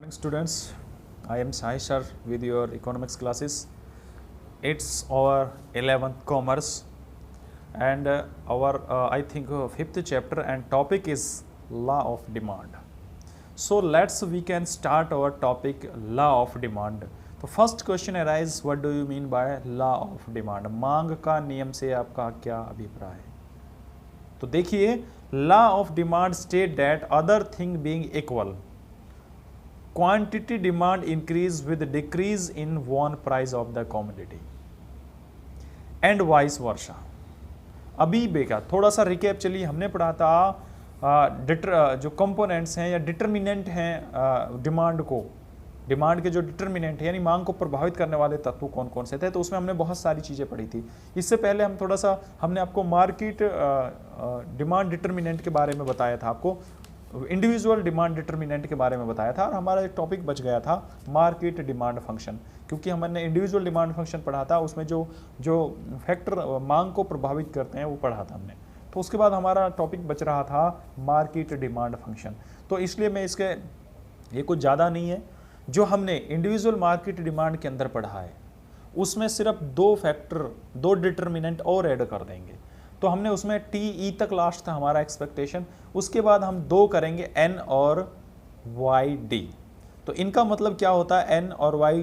Students, I am Sai sir with your economics classes. It's our 11th commerce and our I think fifth chapter and topic is law of demand. So we can start our topic law of demand. तो first question arise, what do you mean by law of demand? मांग का नियम से आपका क्या अभिप्राय है? तो देखिए, law of demand state that other thing being equal quantity demand increase with decrease in one price of the commodity and vice versa. अभी बेका थोड़ा सा रिकैप चलिए, हमने पढ़ा था जो कंपोनेंट्स हैं या डिटर्मिनेंट हैं डिमांड के जो डिटर्मिनेंट है यानी मांग को प्रभावित करने वाले तत्व कौन कौन से थे, तो उसमें हमने बहुत सारी चीज़ें पढ़ी थी। इससे पहले हम थोड़ा सा हमने आपको मार्केट डिमांड डिटर्मिनेंट के बारे में बताया था, आपको इंडिविजुअल डिमांड डिटर्मिनेंट के बारे में बताया था, और हमारा एक टॉपिक बच गया था मार्केट डिमांड फंक्शन, क्योंकि हमने इंडिविजुअल डिमांड फंक्शन पढ़ा था, उसमें जो फैक्टर मांग को प्रभावित करते हैं वो पढ़ा था हमने। तो उसके बाद हमारा टॉपिक बच रहा था मार्केट डिमांड फंक्शन। तो इसलिए मैं इसके ये कुछ ज़्यादा नहीं है, जो हमने इंडिविजुअल मार्केट डिमांड के अंदर पढ़ा है उसमें सिर्फ दो फैक्टर, दो डिटर्मिनेंट और ऐड कर देंगे। तो हमने उसमें टी ई तक लास्ट था हमारा एक्सपेक्टेशन, उसके बाद हम दो करेंगे एन और वाई डी। तो इनका मतलब क्या होता है? एन और वाई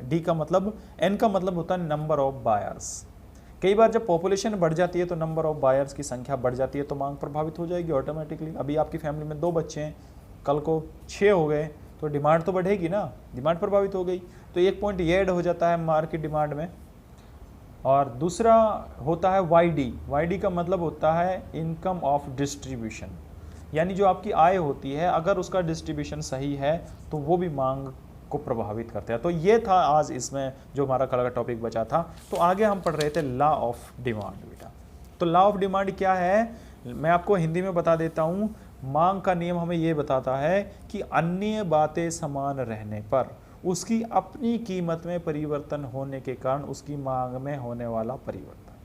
डी का मतलब, एन का मतलब होता है नंबर ऑफ बायर्स। कई बार जब पॉपुलेशन बढ़ जाती है तो नंबर ऑफ बायर्स की संख्या बढ़ जाती है, तो मांग प्रभावित हो जाएगी ऑटोमेटिकली। अभी आपकी फैमिली में 2 बच्चे हैं, कल को 6 हो गए, तो डिमांड तो बढ़ेगी ना, डिमांड प्रभावित हो गई। तो एक पॉइंट ये ऐड हो जाता है मार्केट डिमांड में। और दूसरा होता है वाई डी का मतलब होता है इनकम ऑफ डिस्ट्रीब्यूशन, यानी जो आपकी आय होती है अगर उसका डिस्ट्रीब्यूशन सही है तो वो भी मांग को प्रभावित करता है। तो ये था आज इसमें जो हमारा कल का टॉपिक बचा था। तो आगे हम पढ़ रहे थे लॉ ऑफ डिमांड बेटा। तो लॉ ऑफ डिमांड क्या है, मैं आपको हिंदी में बता देता हूँ। मांग का नियम हमें ये बताता है कि अन्य बातें समान रहने पर उसकी अपनी कीमत में परिवर्तन होने के कारण उसकी मांग में होने वाला परिवर्तन,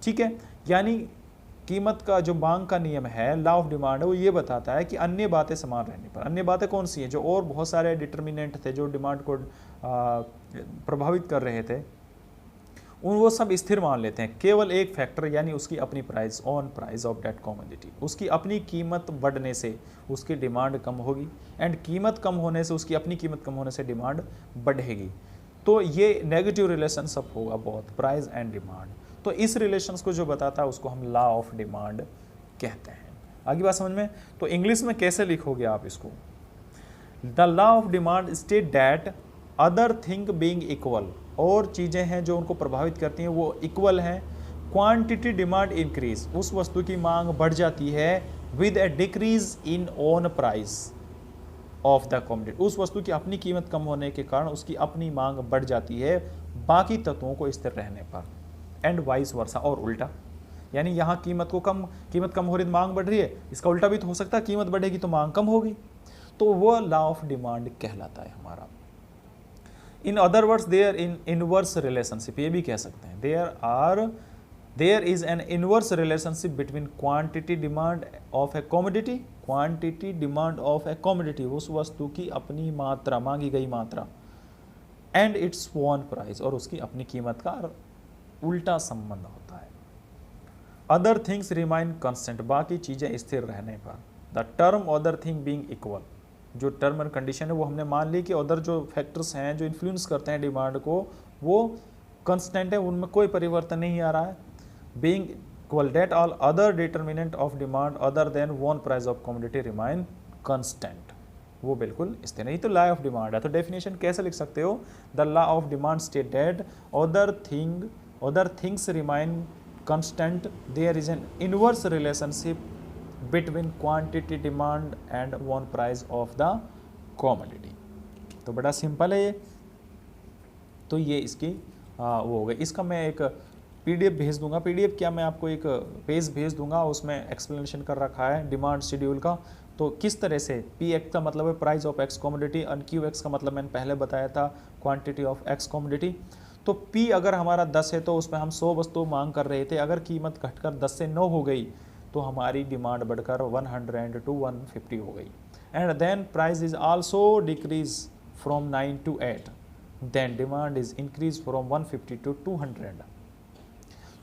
ठीक है। यानी कीमत का जो मांग का नियम है, लॉ ऑफ डिमांड है, वो ये बताता है कि अन्य बातें समान रहने पर, अन्य बातें कौन सी हैं? जो और बहुत सारे डिटर्मिनेंट थे जो डिमांड को प्रभावित कर रहे थे, वो सब स्थिर मान लेते हैं। केवल एक फैक्टर यानी उसकी अपनी price, on price of that commodity, उसकी अपनी कीमत बढ़ने से उसकी डिमांड कम होगी, एंड कीमत कम होने से, उसकी अपनी कीमत कम होने से डिमांड बढ़ेगी। तो ये नेगेटिव रिलेशनशिप होगा बहुत, प्राइस एंड डिमांड। तो इस रिलेशंस को जो बताता है उसको हम लॉ ऑफ डिमांड कहते हैं। आगे बात समझ में? तो इंग्लिश में कैसे लिखोगे आप इसको? The law of demand state that other thing being equal, और चीज़ें हैं जो उनको प्रभावित करती हैं वो इक्वल हैं। क्वांटिटी डिमांड इंक्रीज, उस वस्तु की मांग बढ़ जाती है with A decrease in own price of the commodity, उस वस्तु की अपनी कीमत कम होने के कारण उसकी अपनी मांग बढ़ जाती है बाकी तत्वों को स्थिर रहने पर, एंड वाइस वर्सा, और उल्टा। यानी यहाँ कीमत कम हो रही, मांग बढ़ रही है, इसका उल्टा भी तो हो सकता है, कीमत बढ़ेगी तो मांग कम होगी। तो वो लॉ ऑफ डिमांड कहलाता है हमारा। In other words there in inverse relationship, ये भी कह सकते हैं, there is an inverse relationship between quantity demand of a commodity, quantity demand of a commodity, उस वस्तु की अपनी मात्रा, मांगी गई मात्रा, एंड इट्स ओन प्राइस, और उसकी अपनी कीमत का उल्टा संबंध होता है। अदर थिंग्स रिमाइन कांस्टेंट, बाकी चीजें स्थिर रहने पर। The term other thing being equal, जो टर्म एंड कंडीशन है वो हमने मान ली कि अदर जो फैक्टर्स हैं जो इन्फ्लुएंस करते हैं डिमांड को वो कांस्टेंट है, उनमें कोई परिवर्तन नहीं आ रहा है। Being equal that all other determinant of demand other than one price of commodity remain constant, वो बिल्कुल स्थिर नहीं। तो लॉ ऑफ डिमांड है। तो डेफिनेशन कैसे लिख सकते हो? The law of demand state that other things remain constant, there is an inverse relationship between quantity demand and one price of the commodity. तो बड़ा सिंपल है ये। तो ये इसकी वो हो गई। इसका मैं एक पीडीएफ भेज दूंगा, पीडीएफ क्या, मैं आपको एक पेज भेज दूंगा, उसमें एक्सप्लेनेशन कर रखा है डिमांड शेड्यूल का। तो किस तरह से पी एक्स का मतलब है प्राइस ऑफ एक्स कमोडिटी, और क्यू एक्स का मतलब मैंने पहले बताया था क्वांटिटी ऑफ एक्स कमोडिटी। तो पी अगर हमारा 10 है तो उसमें हम 100 वस्तु मांग कर रहे थे, अगर कीमत घटकर 10 से 9 हो गई तो हमारी डिमांड बढ़कर 100 to 150 हो गई। And then price is also decrease from 9 to 8, then demand is increase from 150 to 200।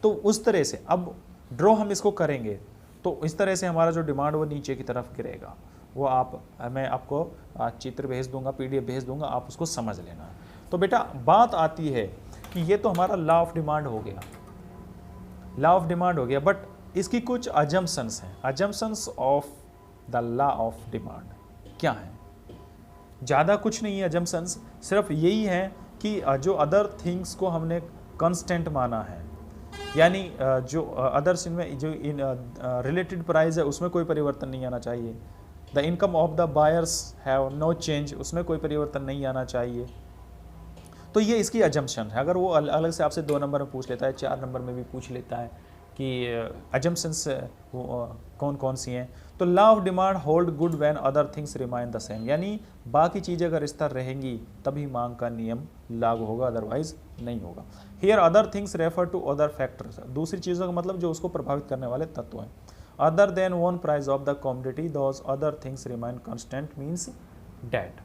तो उस तरह से अब ड्रॉ हम इसको करेंगे तो इस तरह से हमारा जो डिमांड वो नीचे की तरफ गिरेगा। वो मैं आपको चित्र भेज दूंगा, PDF भेज दूंगा, आप उसको समझ लेना। तो बेटा बात आती है कि ये तो हमारा लॉ ऑफ डिमांड हो गया, लॉ ऑफ डिमांड हो गया, बट इसकी कुछ अजम्पशंस हैं। Assumptions of the law of demand क्या है? ज़्यादा कुछ नहीं है अजम्पशंस, सिर्फ यही है कि जो अदर थिंग्स को हमने कांस्टेंट माना है, यानी जो अदर्स इनमें जो रिलेटेड प्राइस है उसमें कोई परिवर्तन नहीं आना चाहिए। The income of the buyers have no change, उसमें कोई परिवर्तन नहीं आना चाहिए। तो ये इसकी अजम्पशन है। अगर वो अलग से आपसे 2 नंबर में पूछ लेता है, 4 नंबर में भी पूछ लेता है कि अजम्पशंस कौन कौन सी हैं, तो law of demand hold good when other things remain the same, यानी बाकी चीज़ें अगर इस तरह रहेंगी तभी मांग का नियम लागू होगा, अदरवाइज नहीं होगा। Here other things refer to other factors, दूसरी चीज़ों का मतलब जो उसको प्रभावित करने वाले तत्व हैं। Other than one price of the commodity those other things remain constant means that.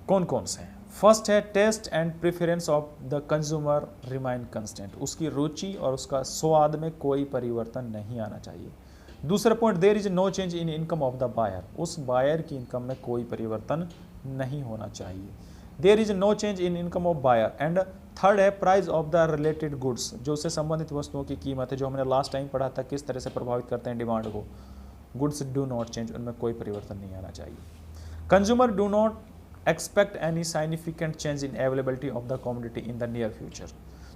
कौन कौन से हैं? फर्स्ट है test and preference of the consumer remain constant, उसकी रुचि और उसका स्वाद में कोई परिवर्तन नहीं आना चाहिए। दूसरा point, there is no change in income of the buyer, उस बायर की इनकम में कोई परिवर्तन नहीं होना चाहिए। There is no change in income of buyer. And third है price of the related goods, जो उससे संबंधित वस्तुओं की कीमत है, जो हमने लास्ट टाइम पढ़ा था किस तरह से प्रभावित करते हैं डिमांड को। गुड्स डू नॉट चेंज, उनमें कोई परिवर्तन नहीं आना चाहिए। Consumer do not expect any significant change in availability of the commodity in the near future.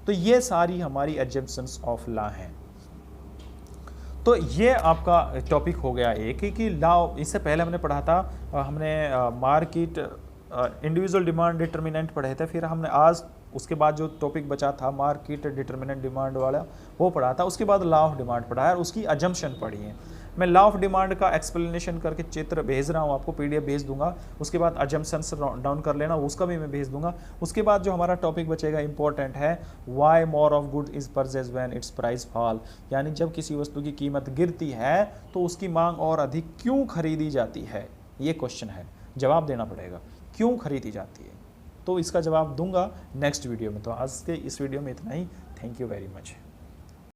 तो ये सारी हमारी एजम्पशंस ऑफ लॉ हैं। तो ये आपका टॉपिक हो गया एक कि लॉ, इससे पहले हमने पढ़ा था, हमने मार्केट इंडिविजुअल डिमांड डिटर्मिनेंट पढ़े थे, फिर हमने आज उसके बाद जो टॉपिक बचा था मार्केट डिटर्मिनेंट डिमांड वाला वो पढ़ा था, उसके बाद लॉ ऑफ डिमांड पढ़ा है और उसकी अजम्पशन पढ़ी है। मैं लॉ ऑफ डिमांड का एक्सप्लेनेशन करके चित्र भेज रहा हूँ आपको, PDF भेज दूंगा, उसके बाद अजम्पशंस डाउन कर लेना, उसका भी मैं भेज दूंगा। उसके बाद जो हमारा टॉपिक बचेगा इंपॉर्टेंट है, why more of good is purchase when its price fall, यानी जब किसी वस्तु की कीमत गिरती है तो उसकी मांग और अधिक क्यों खरीदी जाती है, ये क्वेश्चन है, जवाब देना पड़ेगा, क्यों खरीदी जाती है। तो इसका जवाब दूंगा नेक्स्ट वीडियो में। तो आज के इस वीडियो में इतना ही। Thank you very much.